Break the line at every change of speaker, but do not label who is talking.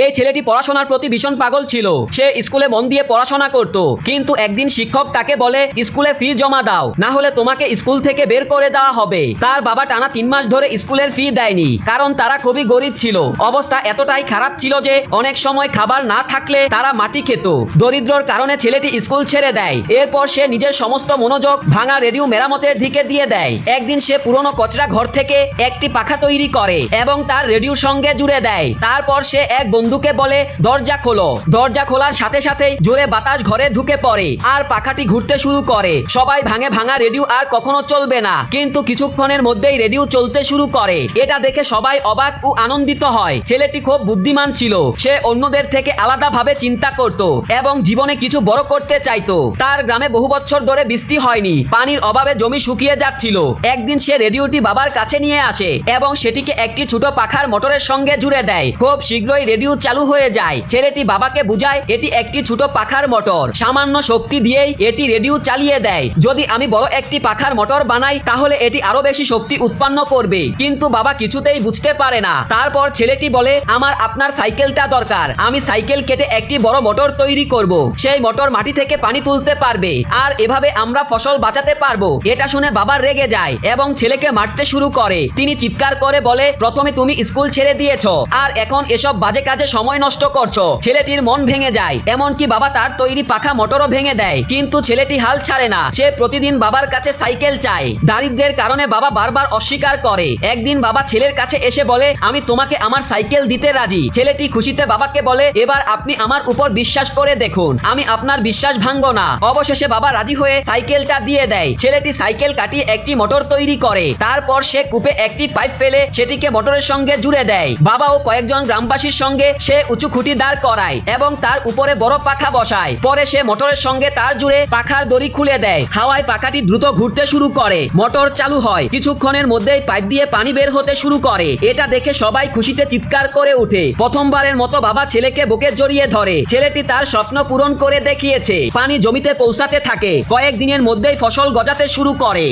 এই ছেলেটি পড়াশোনার প্রতি ভীষণ পাগল ছিল। সে স্কুলে মন দিয়ে পড়াশোনা করত, কিন্তু একদিন শিক্ষক তাকে বলে স্কুলে ফি জমা দাও, না হলে তোমাকে স্কুল থেকে বের করে দেওয়া হবে। তার বাবা টানা 3 মাস ধরে স্কুলের ফি দেয়নি, কারণ তারা খুবই গরিব ছিল। অবস্থা এতটাই খারাপ ছিল যে অনেক সময় খাবার না থাকলে তারা মাটি খেত। দরিদ্রর কারণে ছেলেটি স্কুল ছেড়ে দেয়। এরপর সে নিজের সমস্ত মনোযোগ ভাঙা রেডিও মেরামতের দিকে দিয়ে দেয়। একদিন সে পুরনো কচরা ঘর থেকে একটি পাখা তৈরি করে এবং তার রেডিওর সঙ্গে জুড়ে দেয়। তারপর সে এক বন্ধুকে বলে দরজা খোলো। দরজা খোলার সাথে সাথেই জোরে বাতাস ঘরে ঢুকে পড়ে আর পাখাটি ঘুরতে শুরু করে। সবাই ভাঙা রেডিও আর কখনো চলবে না, কিন্তু কিছুক্ষণের মধ্যেই রেডিও চলতে শুরু করে। এটা দেখে সবাই অবাক ও আনন্দিত হয়। ছেলেটি খুব বুদ্ধিমান ছিল। সে অন্যদের থেকে আলাদাভাবে চিন্তা করত এবং জীবনে কিছু বড় করতে চাইতো। তার গ্রামে বহু বছর ধরে বৃষ্টি হয়নি, পানির অভাবে জমি শুকিয়ে যাচ্ছিল। একদিন সে রেডিওটি বাবার কাছে নিয়ে আসে এবং সেটিকে একটি ছোট পাখার মোটরের সঙ্গে জুড়ে দেয়। খুব শীঘ্রই রেডিও চালু হয়ে যায়। ছেলেটি বাবাকে বুঝায় এটি একটি ছোট পাখার মোটর, সামান্য শক্তি দিয়েই এটি রেডিও চালিয়ে দেয়। যদি আমি বড় একটি পাখার মোটর বানাই তাহলে এটি আরো বেশি শক্তি উৎপন্ন করবে। কিন্তু বাবা কিছুতেই বুঝতে পারে না। তারপর ছেলেটি বলে আমার আপনার সাইকেলটা দরকার। আমি সাইকেল কেটে একটি বড় মোটর তৈরি করব। সেই মোটর মাটি থেকে পানি তুলতে পারবে আর এভাবে আমরা ফসল বাঁচাতে পারবো। এটা শুনে বাবা রেগে যায় এবং ছেলেকে মারতে শুরু করে। তিনি চিৎকার করে বলে প্রথমে তুমি স্কুল ছেড়ে দিয়েছো আর এখন এসব বাজে কাজে সময় নষ্ট করছো। ছেলেটির মন ভেঙে যায়, এমনকি বাবা তার তৈরি পাখা মোটরও ভেঙে দেয়। কিন্তু ছেলেটি হাল ছাড়ে না। সে প্রতিদিন বাবার কাছে সাইকেল চায়। দারিদ্র্যের কারণে বাবা বারবার অস্বীকার করে। একদিন বাবা ছেলের কাছে এসে বলে আমি তোমাকে আমার সাইকেল দিতে রাজি। ছেলেটি খুশিতে বাবাকে বলে এবার আপনি আমার উপর বিশ্বাস করে দেখুন, আমি আপনার বিশ্বাস ভাঙবো না। অবশেষে বাবা রাজি হয়ে সাইকেলটা দিয়ে দেয়। ছেলেটি সাইকেল কাটিয়ে একটি মোটর তৈরি করে। তারপর সে কূপে একটি পাইপ ফেলে সেটিকে মোটরের সঙ্গে জুড়ে দেয়। বাবা ও কয়েকজন গ্রামবাসীর সঙ্গে সে উঁচু খুঁটি দাঁড় করায় এবং তার উপরে বড় পাখা বসায়। পরে সে মোটরের সঙ্গে তার জুড়ে পাখার দড়ি খুলে দেয়। হাওয়ায় পাখাটি দ্রুত ঘুরতে শুরু করে। মোটর চালু হয়। কিছুক্ষণের মধ্যেই পাইপ দিয়ে পানি বের হতে শুরু করে। এটা দেখে সবাই খুশিতে চিৎকার করে ওঠে। প্রথমবারের মতো বাবা ছেলেকে বুকে জড়িয়ে ধরে। ছেলেটি তার স্বপ্ন পূরণ করে দেখিয়েছে। পানি জমিতে পৌঁছাতে থাকে। কয়েকদিনের মধ্যেই ফসল গজাতে শুরু করে।